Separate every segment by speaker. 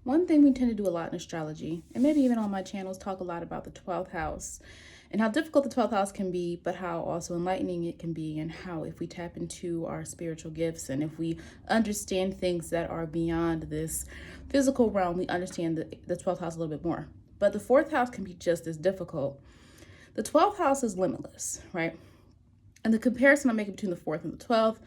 Speaker 1: One thing we tend to do a lot in astrology, and maybe even on my channels, talk a lot about the 12th house and how difficult the 12th house can be, but how also enlightening it can be, and how if we tap into our spiritual gifts and if we understand things that are beyond this physical realm, we understand the 12th house a little bit more. But the fourth house can be just as difficult. The 12th house is limitless, right? And the comparison I'm making between the fourth and the 12th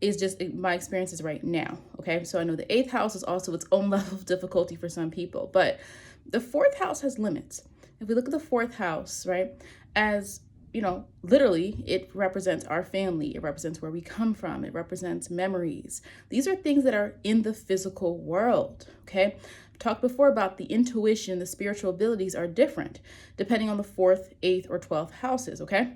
Speaker 1: is just my experiences right now. Okay. So I know the eighth house is also its own level of difficulty for some people, but the fourth house has limits. If we look at the fourth house, right, as literally it represents our family. It represents where we come from. It represents memories. These are things that are in the physical world. Okay. I've talked before about the intuition, the spiritual abilities are different depending on the fourth, eighth, or 12th houses. Okay.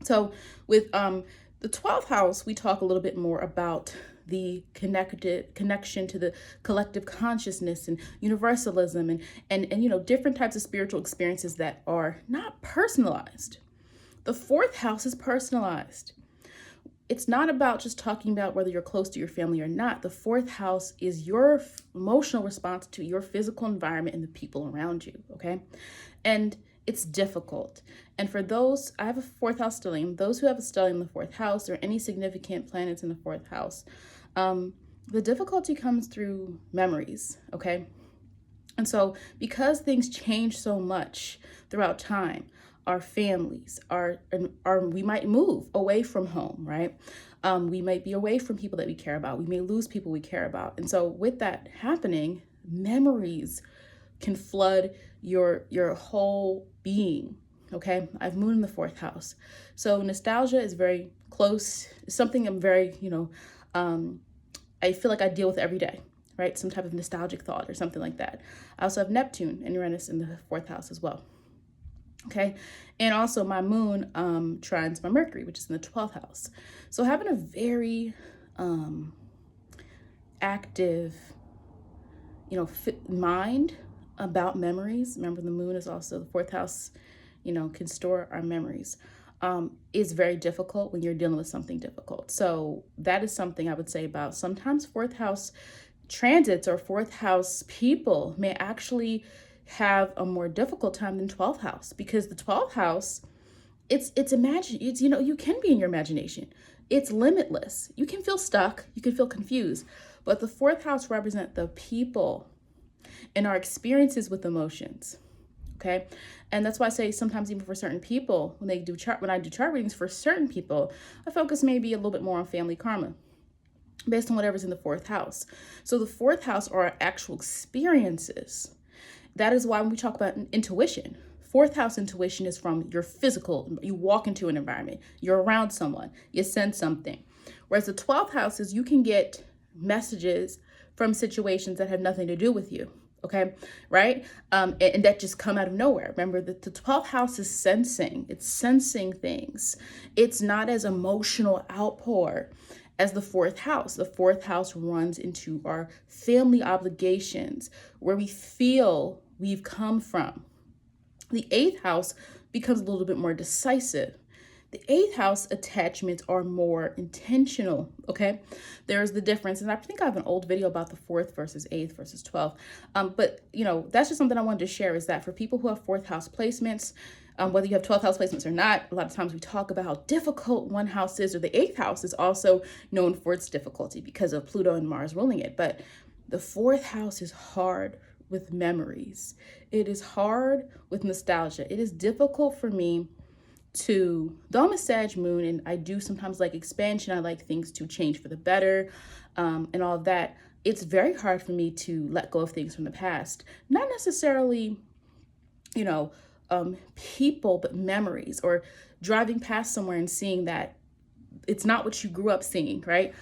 Speaker 1: So with the 12th house, we talk a little bit more about the connection to the collective consciousness and universalism and different types of spiritual experiences that are not personalized. The fourth house is personalized. It's not about just talking about whether you're close to your family or not. The fourth house is your emotional response to your physical environment and the people around you, okay? And it's difficult. And for those, I have a fourth house stellium, those who have a stellium in the fourth house or any significant planets in the fourth house, the difficulty comes through memories, okay? And so because things change so much throughout time, our families we might move away from home, right? We might be away from people that we care about. We may lose people we care about. And so with that happening, memories can flood your whole being. Okay. I have moon in the fourth house. So nostalgia is very close. It's something I'm very, I feel like I deal with every day, right? Some type of nostalgic thought or something like that. I also have Neptune and Uranus in the fourth house as well. Okay. And also my moon trines my Mercury, which is in the 12th house. So having a very active, mind about memories. Remember, the moon is also the fourth house, can store our memories, is very difficult when you're dealing with something difficult. So that is something I would say about sometimes fourth house transits or fourth house people may actually have a more difficult time than 12th house, because the 12th house, it's you can be in your imagination. It's limitless. You can feel stuck. You can feel confused. But the fourth house represents the people and our experiences with emotions. Okay. And that's why I say sometimes even for certain people, when I do chart readings for certain people, I focus maybe a little bit more on family karma based on whatever's in the fourth house. So the fourth house are our actual experiences. That is why when we talk about intuition, fourth house intuition is from your physical. You walk into an environment, you're around someone, you sense something. Whereas the 12th house is you can get messages from situations that have nothing to do with you. Okay, right? And that just come out of nowhere. Remember that the 12th house is sensing. It's sensing things. It's not as emotional outpour as the fourth house. The fourth house runs into our family obligations, where we feel we've come from. The eighth house becomes a little bit more decisive. The eighth house attachments are more intentional, okay? There's the difference. And I think I have an old video about the fourth versus eighth versus 12th. But, that's just something I wanted to share, is that for people who have fourth house placements, whether you have 12th house placements or not, a lot of times we talk about how difficult one house is, or the eighth house is also known for its difficulty because of Pluto and Mars ruling it. But the fourth house is hard with memories. It is hard with nostalgia. It is difficult for me though I'm a Sag moon and I do sometimes like expansion, I like things to change for the better, and all of that. It's very hard for me to let go of things from the past. Not necessarily, people, but memories, or driving past somewhere and seeing that it's not what you grew up seeing, right?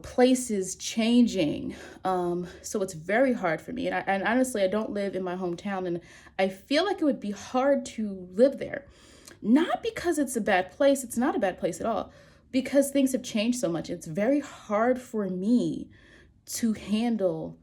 Speaker 1: Places changing. So it's very hard for me. And honestly, I don't live in my hometown, and I feel like it would be hard to live there. Not because it's a bad place. It's not a bad place at all, because things have changed so much. It's very hard for me to handle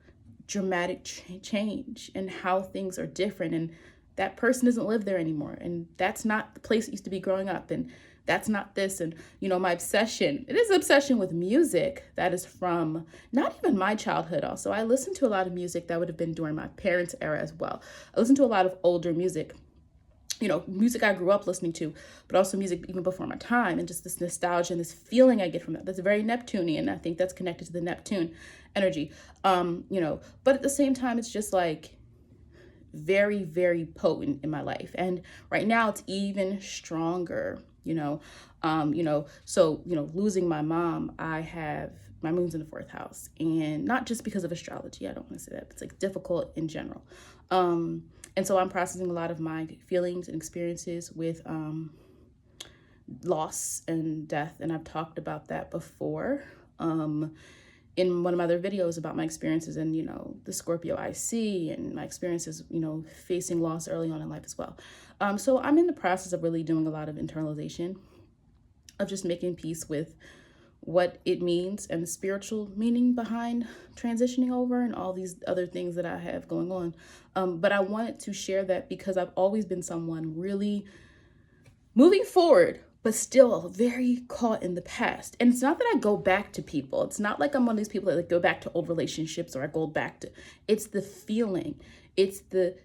Speaker 1: dramatic change and how things are different. And that person doesn't live there anymore. And that's not the place it used to be growing up. And that's not this. And, my obsession, it is an obsession with music that is from not even my childhood. Also, I listened to a lot of music that would have been during my parents' era as well. I listened to a lot of older music, music I grew up listening to, but also music even before my time, and just this nostalgia and this feeling I get from that. That's very Neptunian. I think that's connected to the Neptune energy. But at the same time, it's just like very, very potent in my life. And right now it's even stronger, losing my mom, I have my moon's in the fourth house, and not just because of astrology. I don't want to say that. It's like difficult in general. And so I'm processing a lot of my feelings and experiences with loss and death. And I've talked about that before in one of my other videos about my experiences and, the Scorpio IC and my experiences, facing loss early on in life as well. So I'm in the process of really doing a lot of internalization, of just making peace with what it means and the spiritual meaning behind transitioning over and all these other things that I have going on. But I wanted to share that because I've always been someone really moving forward, but still very caught in the past. And it's not that I go back to people. It's not like I'm one of these people that like go back to old relationships or I go back to, it's the feeling. It's the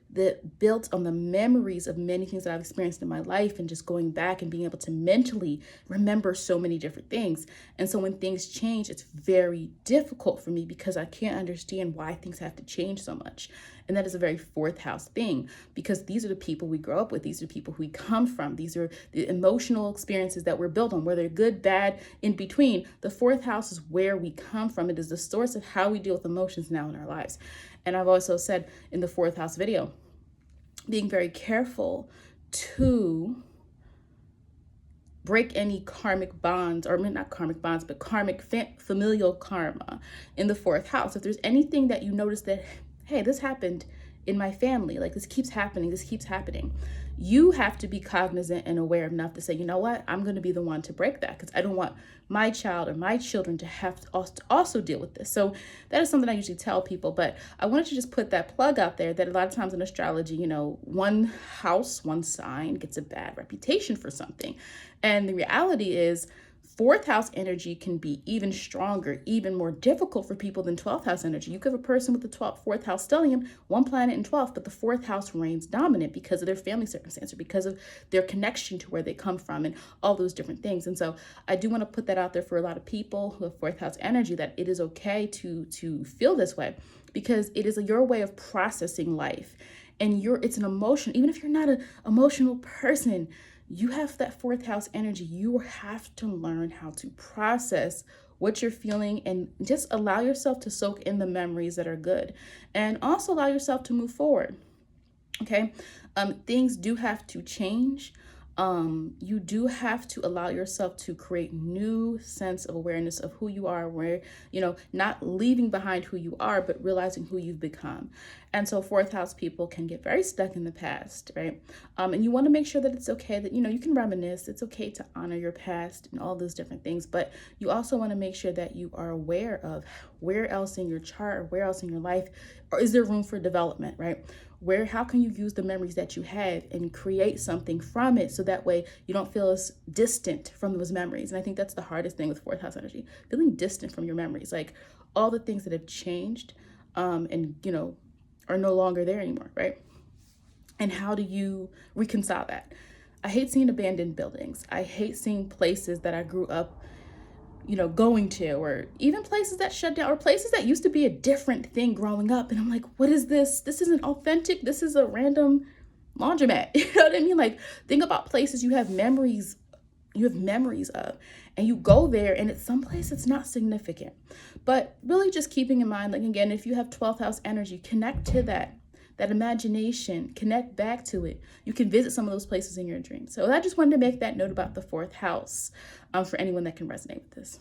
Speaker 1: built on the memories of many things that I've experienced in my life, and just going back and being able to mentally remember so many different things. And so when things change, it's very difficult for me because I can't understand why things have to change so much. And that is a very fourth house thing, because these are the people we grow up with. These are the people we come from. These are the emotional experiences that we're built on, whether good, bad, in between. The fourth house is where we come from. It is the source of how we deal with emotions now in our lives. And I've also said in the fourth house video, being very careful to break any karmic bonds, or not karmic bonds, but karmic familial karma in the fourth house. If there's anything that you notice that, hey, this happened in my family, like this keeps happening, you have to be cognizant and aware enough to say, you know what, I'm going to be the one to break that, because I don't want my child or my children to have to also deal with this. So that is something I usually tell people, but I wanted to just put that plug out there that a lot of times in astrology, one house, one sign gets a bad reputation for something. And the reality is, fourth house energy can be even stronger, even more difficult for people than 12th house energy. You could have a person with the fourth house stellium, one planet in 12th, but the fourth house reigns dominant because of their family circumstance or because of their connection to where they come from and all those different things. And so I do want to put that out there for a lot of people who have fourth house energy, that it is okay to feel this way, because it is your way of processing life. And it's an emotion, even if you're not an emotional person, you have that fourth house energy. You have to learn how to process what you're feeling and just allow yourself to soak in the memories that are good, and also allow yourself to move forward. Okay. Things do have to change. You do have to allow yourself to create new sense of awareness of who you are, where, not leaving behind who you are, but realizing who you've become. And so fourth house people can get very stuck in the past, right? And you want to make sure that it's okay that, you can reminisce. It's okay to honor your past and all those different things, but you also want to make sure that you are aware of where else in your chart or where else in your life, or is there room for development, right? How can you use the memories that you have and create something from it, so that way you don't feel as distant from those memories. And I think that's the hardest thing with fourth house energy, feeling distant from your memories, like all the things that have changed and are no longer there anymore, right? And how do you reconcile that? I hate seeing abandoned buildings. I hate seeing places that I grew up going to, or even places that shut down, or places that used to be a different thing growing up. And I'm like, what is this? This isn't authentic. This is a random laundromat. You know what I mean? Like, think about places you have memories of, and you go there and it's someplace it's not significant. But really just keeping in mind, like, again, if you have 12th house energy, connect to that imagination, connect back to it. You can visit some of those places in your dreams. So I just wanted to make that note about the fourth house for anyone that can resonate with this.